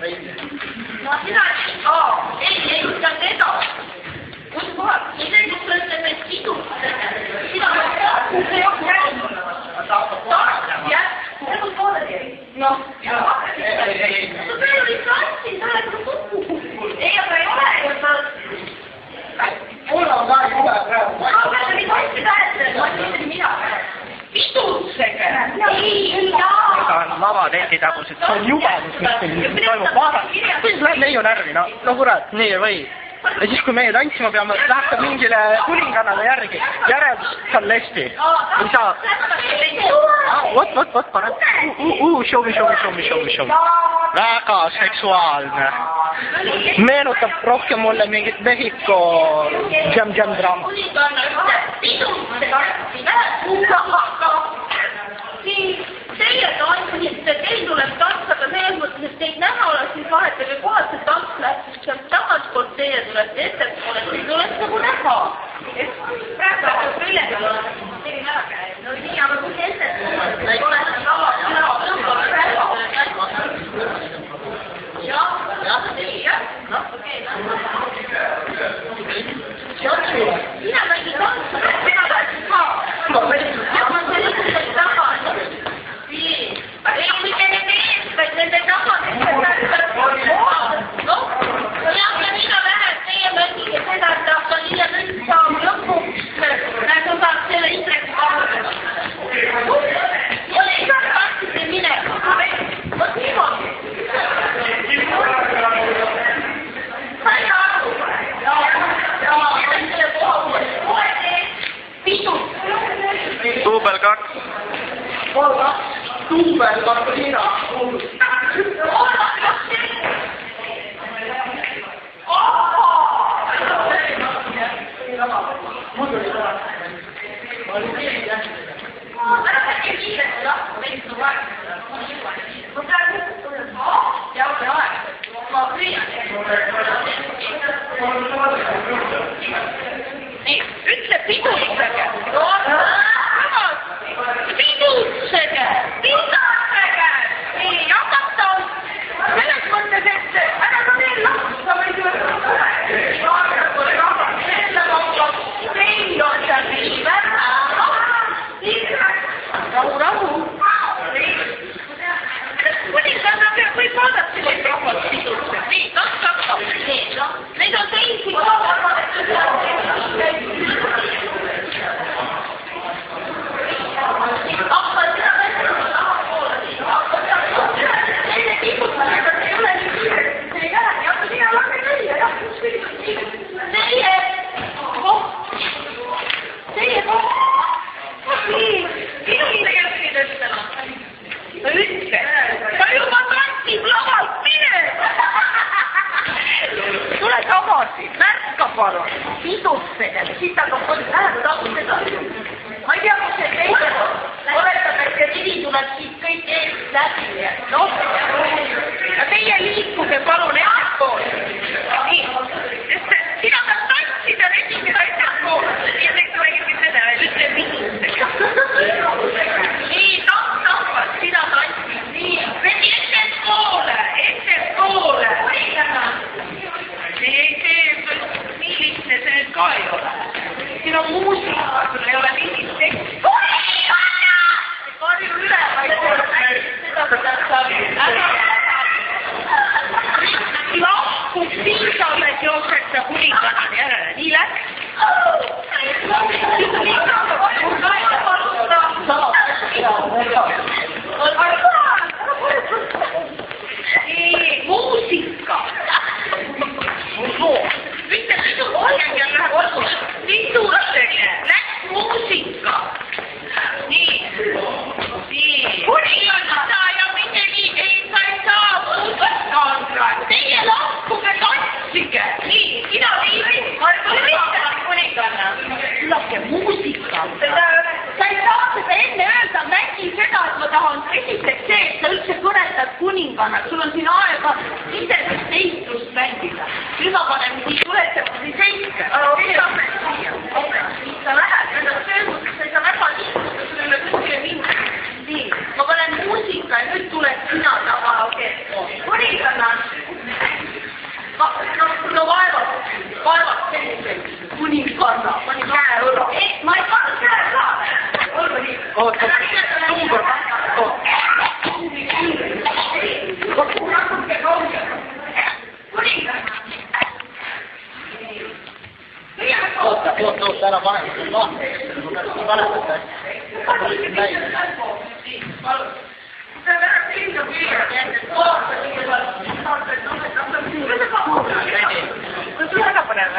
No sina, ei, see on seda. Kus kohal? Isegi kui ütleme sidusega. Sina mõtled, see on käinud. Jah, see on pooledi. Noh, ei. Sa peale võid klassi, sa oled kuku. Ei, aga ei ole. Mul on ka juba praegu. Aga sa võid hästi tähendada, ma ütlesin mina. Pidutsege. Ei, jaa. Ega on lavatendi tagused, see on jubedus, mis toimub. Vaadake, siis läheb neiu närvi, no kurat, nii ei või. Ja siis, kui meie tantsima peame, läheb ta mingile kulingannale järgi. Järeldus, see on lesbi. Ei saa. Vot, pane. Show. Väga seksuaalne. Meenutab rohkem mulle mingit Mehhiko jam-draama. Teie tantsite, teil tuleb tantsada mees mõttes, et teid näha oleks, siis vahetage kohalt, see tants läheb siis sealt tagaspoolt, teie tulete ettepoole, siis tuleks nagu näha. Praegu hakkab küljega olema, tegin ära käe. No nii, aga kui see ettepoole, ei ole seda Sina mängid tantsada, sina lähed ka. Ja ma see lihtsalt tagasi. Ei, mitte nende ees, vaid nende tagasi. Noh, ja mina lähen, teie mängige seda, et hakka hiljem üldse saama lõpuks. Näed, on saanud selle Indrek kaasa. Ja iga tantsite minema. Vot niimoodi. Sai aru. Duubel 2. Duubel 2 Hiina. Nii, ütle pidutsege. Pidutsege. Nii, hakata. Selles mõttes, et ära ka veel lapsa või teil on seal nii väga. Rahu. Kuninganna peab võib vaadata sellist rahvast pidutseg. Nii, hakkab. Neid on teisi ka. Tule tagasi, märka palun, pidutsege, siis hakkab kodus lähedal tahtnud edasi. Ma ei tea, kus see teine on. Oletab, et see tili tuleb siit kõik eest läbi. Ja teie liikuge palun ettepool. Nii, sina pead tantsida, resigida ettepool. Ja teeks räägib seda, ütle pidutsege. Nii, tahvad, sina tantsid. Nii, resi ettepoole. Nii lihtne see nüüd ka ei ole. Siin on muusika, sul ei ole mingit teksti. Karju üle, vaid seda peab saada. Lahkus piisab, et jookseks kuningannani järele. Nii läks. Nii, muusika. Mitte pidutsege, läheb olgu. Pidutsege, läks muusika. Nii. Kuninganna ja mitte nii, sa ei saa muusika. Teie lahkuge, tantsige. Nii, sina viibi. Kuninganna. Kuulake, muusika. Sa ei saa seda enne öelda, mängi seda, et ma tahan esiteks see, et sa üldse kõnetad kuningannat. Sul on siin aega isesest teistlust mängida. Nüüd ma panen nii tuletavasti seiske. Sa lähed, nendest söömust, sa ei saa väga liikuda, sul ei ole kuskile minna. Nii, ma panen muusika ja nüüd tuled sina taga. Kuninganna. panna, pani käe õla. Ma ei pannud käe ka. oota, number 2. Natuke kaugel. Kuningas. oota, ära pane. See on ära pinda piirad, et vaata, mis on. See on väga põnev.